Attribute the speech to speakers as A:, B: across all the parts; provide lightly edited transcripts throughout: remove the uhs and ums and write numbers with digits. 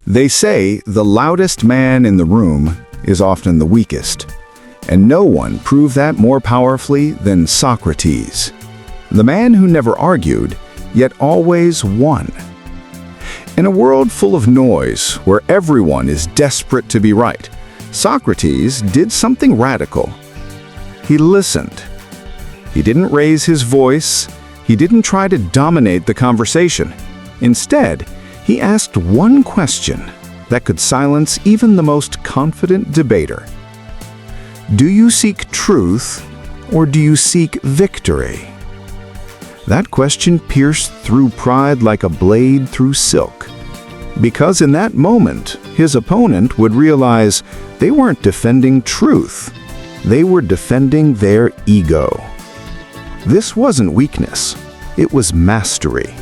A: They say the loudest man in the room is often the weakest, and no one proved that more powerfully than Socrates, the man who never argued, yet always won. In a world full of noise, where everyone is desperate to be right, Socrates did something radical. He listened. He didn't raise his voice. He didn't try to dominate the conversation. Instead, he asked one question that could silence even the most confident debater. Do you seek truth, or do you seek victory? That question pierced through pride like a blade through silk. Because in that moment, his opponent would realize they weren't defending truth. They were defending their ego. This wasn't weakness. It was mastery.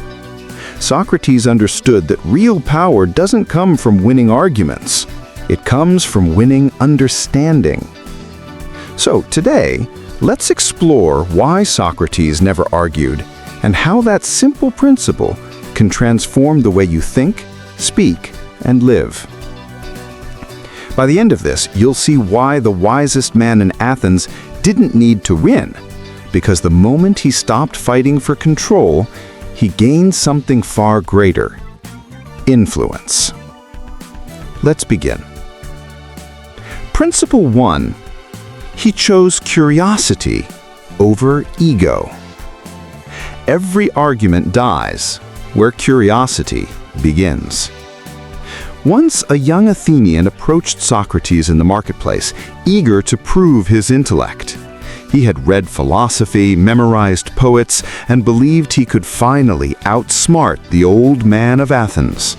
A: Socrates understood that real power doesn't come from winning arguments. It comes from winning understanding. So today, let's explore why Socrates never argued and how that simple principle can transform the way you think, speak, and live. By the end of this, you'll see why the wisest man in Athens didn't need to win, because the moment he stopped fighting for control, he gained something far greater: influence. Let's begin. Principle 1. He chose curiosity over ego. Every argument dies where curiosity begins. Once a young Athenian approached Socrates in the marketplace, eager to prove his intellect. He had read philosophy, memorized poets, and believed he could finally outsmart the old man of Athens.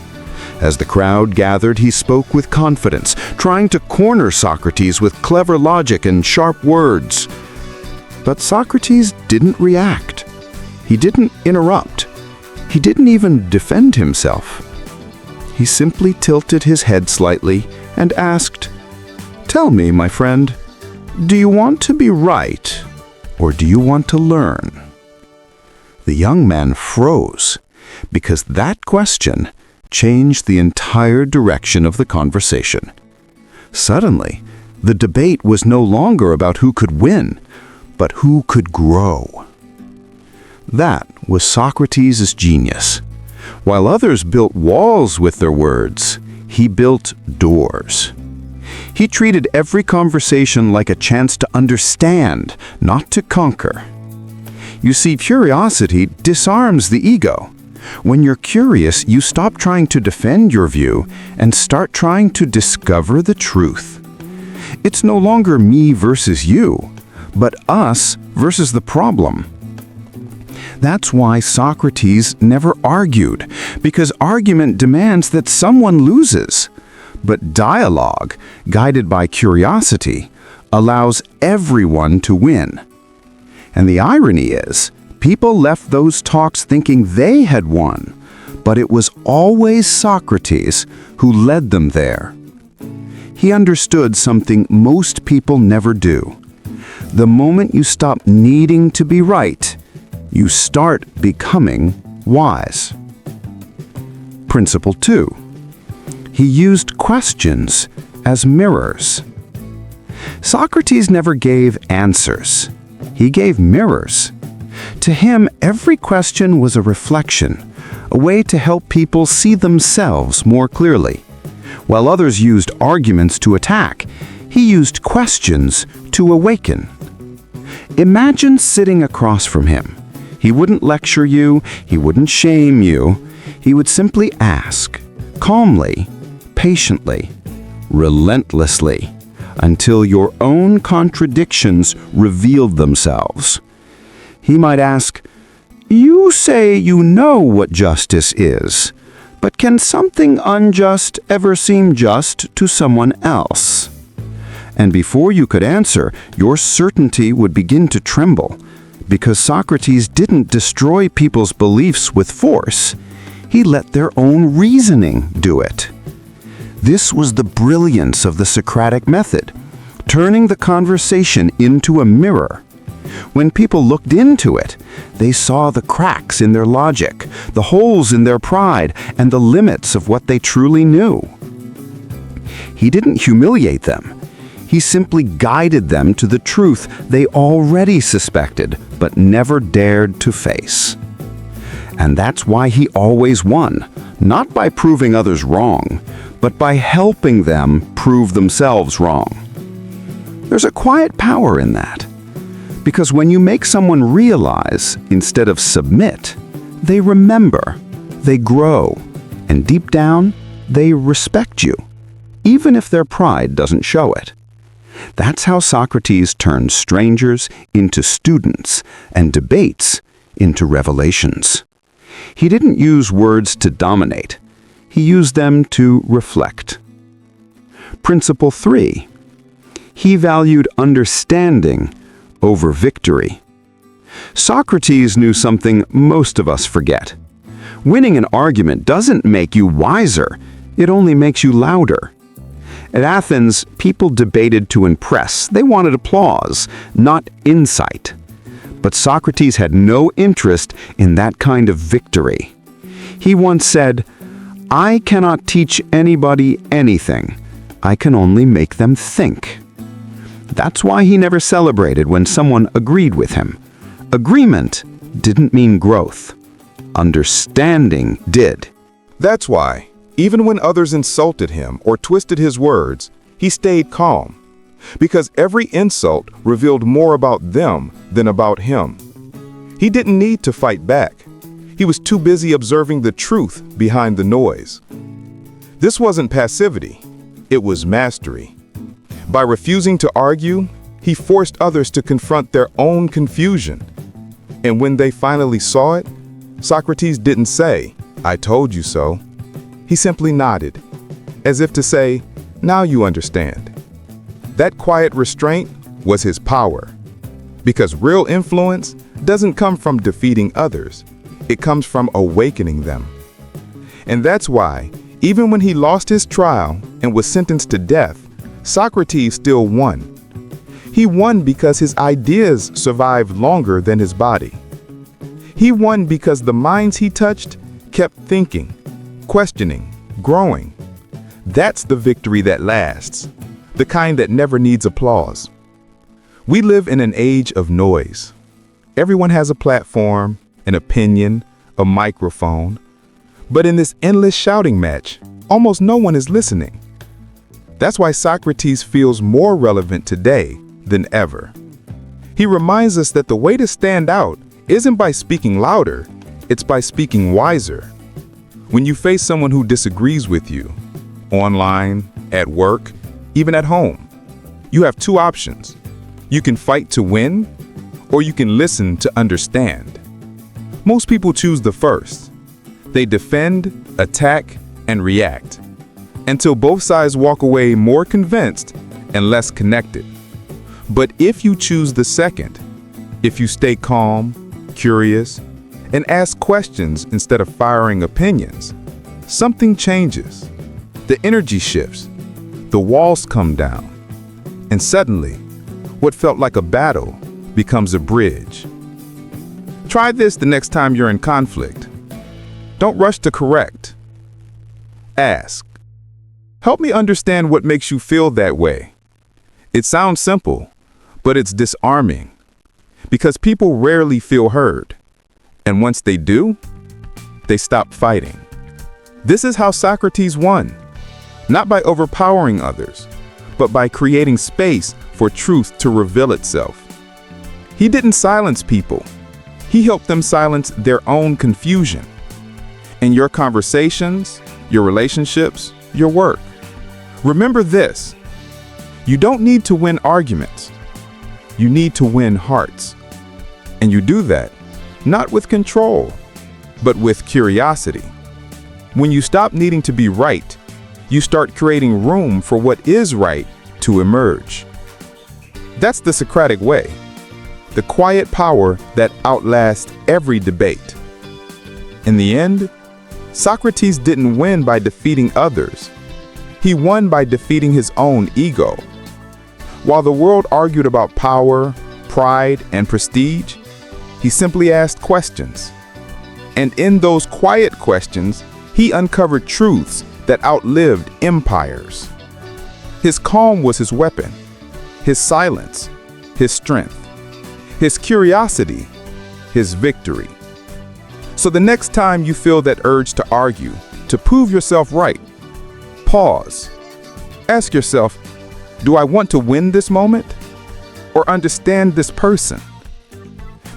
A: As the crowd gathered, he spoke with confidence, trying to corner Socrates with clever logic and sharp words. But Socrates didn't react. He didn't interrupt. He didn't even defend himself. He simply tilted his head slightly and asked, "Tell me, my friend, do you want to be right, or do you want to learn?" The young man froze, because that question changed the entire direction of the conversation. Suddenly, the debate was no longer about who could win, but who could grow. That was Socrates' genius. While others built walls with their words, he built doors. He treated every conversation like a chance to understand, not to conquer. You see, curiosity disarms the ego. When you're curious, you stop trying to defend your view and start trying to discover the truth. It's no longer me versus you, but us versus the problem. That's why Socrates never argued, because argument demands that someone loses. But dialogue, guided by curiosity, allows everyone to win. And the irony is, people left those talks thinking they had won, but it was always Socrates who led them there. He understood something most people never do. The moment you stop needing to be right, you start becoming wise. Principle 2. He used questions as mirrors. Socrates never gave answers. He gave mirrors. To him, every question was a reflection, a way to help people see themselves more clearly. While others used arguments to attack, he used questions to awaken. Imagine sitting across from him. He wouldn't lecture you, he wouldn't shame you. He would simply ask, calmly, patiently, relentlessly, until your own contradictions revealed themselves. He might ask, "You say you know what justice is, but can something unjust ever seem just to someone else?" And before you could answer, your certainty would begin to tremble, because Socrates didn't destroy people's beliefs with force. He let their own reasoning do it. This was the brilliance of the Socratic method, turning the conversation into a mirror. When people looked into it, they saw the cracks in their logic, the holes in their pride, and the limits of what they truly knew. He didn't humiliate them. He simply guided them to the truth they already suspected but never dared to face. And that's why he always won, not by proving others wrong, but by helping them prove themselves wrong. There's a quiet power in that. Because when you make someone realize instead of submit, they remember, they grow, and deep down, they respect you, even if their pride doesn't show it. That's how Socrates turned strangers into students and debates into revelations. He didn't use words to dominate. He used them to reflect. Principle 3. He valued understanding over victory. Socrates knew something most of us forget. Winning an argument doesn't make you wiser, it only makes you louder. At Athens, people debated to impress. They wanted applause, not insight. But Socrates had no interest in that kind of victory. He once said, "I cannot teach anybody anything. I can only make them think." That's why he never celebrated when someone agreed with him. Agreement didn't mean growth. Understanding did.
B: That's why, even when others insulted him or twisted his words, he stayed calm. Because every insult revealed more about them than about him. He didn't need to fight back. He was too busy observing the truth behind the noise. This wasn't passivity, it was mastery. By refusing to argue, he forced others to confront their own confusion. And when they finally saw it, Socrates didn't say, "I told you so." He simply nodded, as if to say, "Now you understand." That quiet restraint was his power. Because real influence doesn't come from defeating others, it comes from awakening them. And that's why, even when he lost his trial and was sentenced to death, Socrates still won. He won because his ideas survived longer than his body. He won because the minds he touched kept thinking, questioning, growing. That's the victory that lasts, the kind that never needs applause. We live in an age of noise. Everyone has a platform, an opinion, a microphone. But in this endless shouting match, almost no one is listening. That's why Socrates feels more relevant today than ever. He reminds us that the way to stand out isn't by speaking louder, it's by speaking wiser. When you face someone who disagrees with you, online, at work, even at home, you have two options. You can fight to win, or you can listen to understand. Most people choose the first. They defend, attack, and react, until both sides walk away more convinced and less connected. But if you choose the second, if you stay calm, curious, and ask questions instead of firing opinions, something changes. The energy shifts, the walls come down, and suddenly, what felt like a battle becomes a bridge. Try this the next time you're in conflict. Don't rush to correct. Ask, "Help me understand what makes you feel that way." It sounds simple, but it's disarming, because people rarely feel heard. And once they do, they stop fighting. This is how Socrates won, not by overpowering others, but by creating space for truth to reveal itself. He didn't silence people. He helped them silence their own confusion. In your conversations, your relationships, your work, remember this: you don't need to win arguments. You need to win hearts. And you do that not with control, but with curiosity. When you stop needing to be right, you start creating room for what is right to emerge. That's the Socratic way, the quiet power that outlasts every debate. In the end, Socrates didn't win by defeating others. He won by defeating his own ego. While the world argued about power, pride and prestige, he simply asked questions. And in those quiet questions, he uncovered truths that outlived empires. His calm was his weapon, his silence, his strength, his curiosity, his victory. So the next time you feel that urge to argue, to prove yourself right, pause. Ask yourself, do I want to win this moment or understand this person?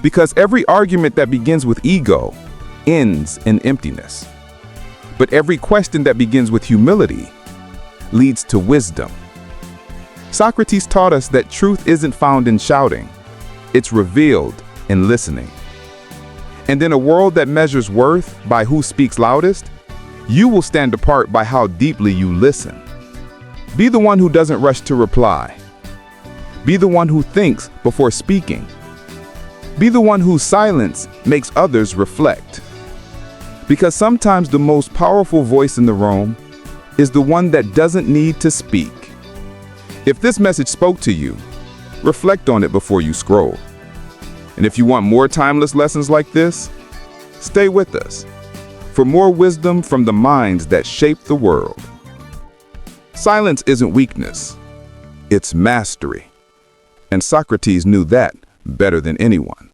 B: Because every argument that begins with ego ends in emptiness. But every question that begins with humility leads to wisdom. Socrates taught us that truth isn't found in shouting, it's revealed in listening. And in a world that measures worth by who speaks loudest, you will stand apart by how deeply you listen. Be the one who doesn't rush to reply. Be the one who thinks before speaking. Be the one whose silence makes others reflect. Because sometimes the most powerful voice in the room is the one that doesn't need to speak. If this message spoke to you, reflect on it before you scroll. And if you want more timeless lessons like this, stay with us for more wisdom from the minds that shape the world. Silence isn't weakness, it's mastery. And Socrates knew that better than anyone.